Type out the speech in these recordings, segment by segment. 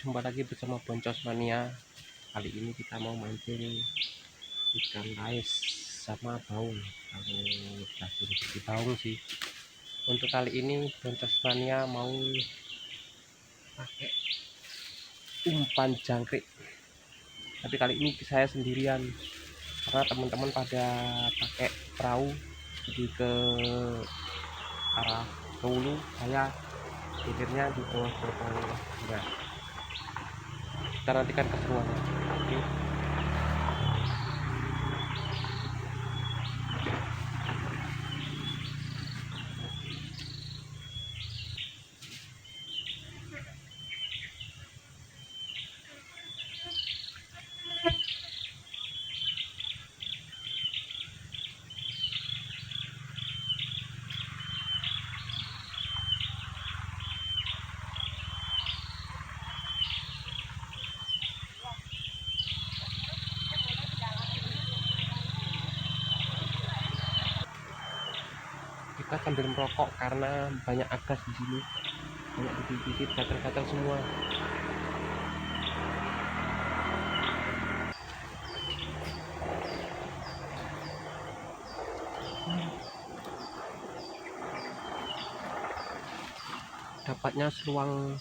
Jumpa lagi bersama Boncos Mania. Kali ini kita mau mancing ikan lais sama baung. Kalau kasih rezeki baung sih. Untuk kali ini Boncos Mania mau pakai umpan jangkrik. Tapi kali ini saya sendirian karena teman-teman pada pakai perahu jadi ke arah hulu, saya akhirnya di tengah-tengah. Nah, kita nantikan keseruannya. Oke. Kita sambil merokok karena banyak agas di sini, banyak dikit-dikit gatal-gatal semua. Dapatnya seluang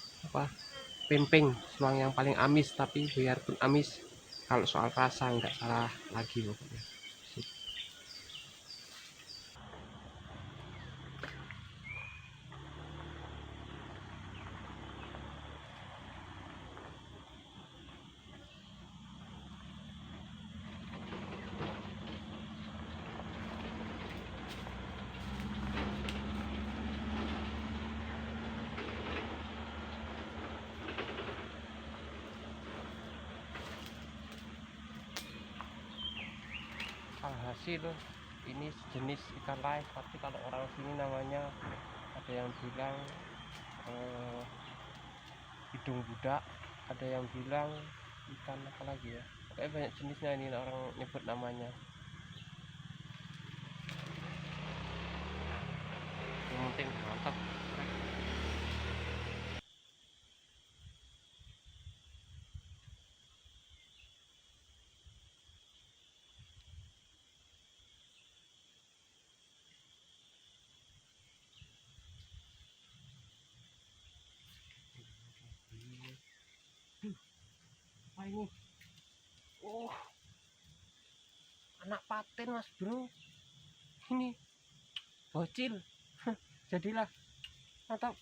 pemping, seluang yang paling amis, tapi biarpun amis kalau soal rasa nggak salah lagi pokoknya. Alhasil ini sejenis ikan lais, tapi kalau orang sini namanya ada yang bilang hidung budak, ada yang bilang ikan apa lagi ya, pokoknya banyak jenisnya ini orang nyebut namanya. Yang penting mantap. Apa ini? Oh, anak paten mas bro, ini bocil. Jadilah mantap.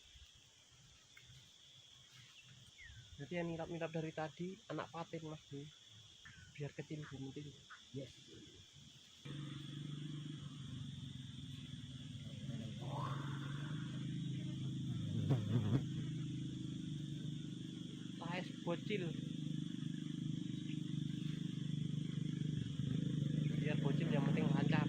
Jadi yang nilap-nilap dari tadi anak paten mas bro, biar kecil gunting. Yes. Lais bocil, biar bocil yang penting lancar.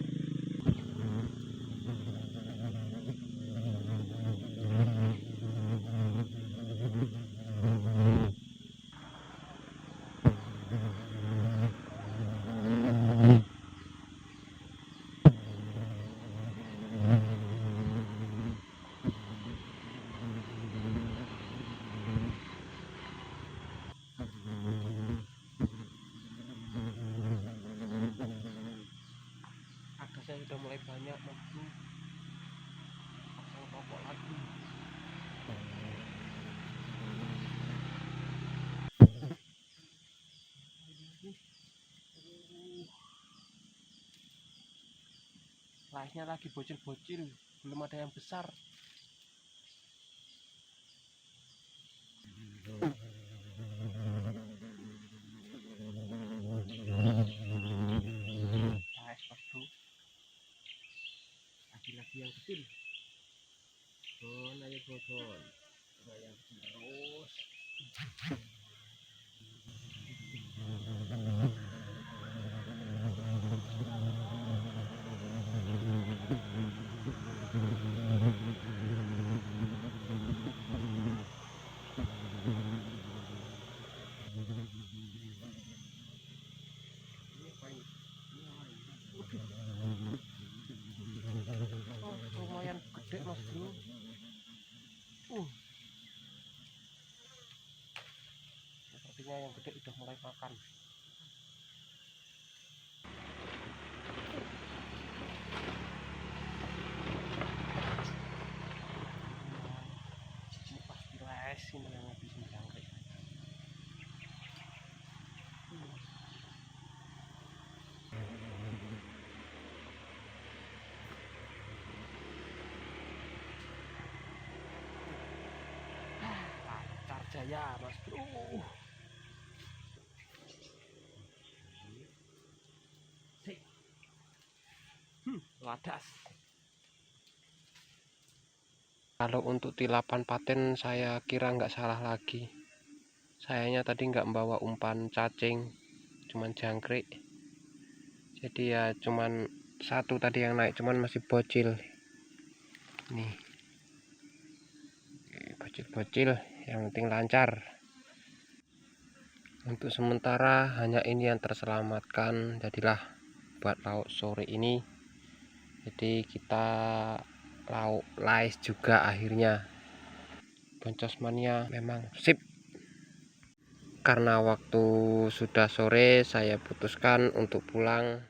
Agasnya sudah mulai banyak mas bro, pasang rokok lagi. Laisnya lagi bocil-bocil, belum ada yang besar. Lais mas bro, lagi-lagi yang kecil. Bon, ayo bon, bayar terus. Oh, lumayan gede mas bro. yang gede udah mulai makan. Ini pasti les ini yang ngabisin jangkrik. Lancar jaya mas bro. Wadas. Kalau untuk tilapan paten saya kira nggak salah lagi. Sayanya tadi nggak membawa umpan cacing, cuman jangkrik. Jadi ya cuman satu tadi yang naik, cuman masih bocil. Nih, bocil-bocil, yang penting lancar. Untuk sementara hanya ini yang terselamatkan, jadilah buat lauk sore ini. Jadi kita lauk lais juga akhirnya. Boncos mania memang sip. Karena waktu sudah sore, saya putuskan untuk pulang.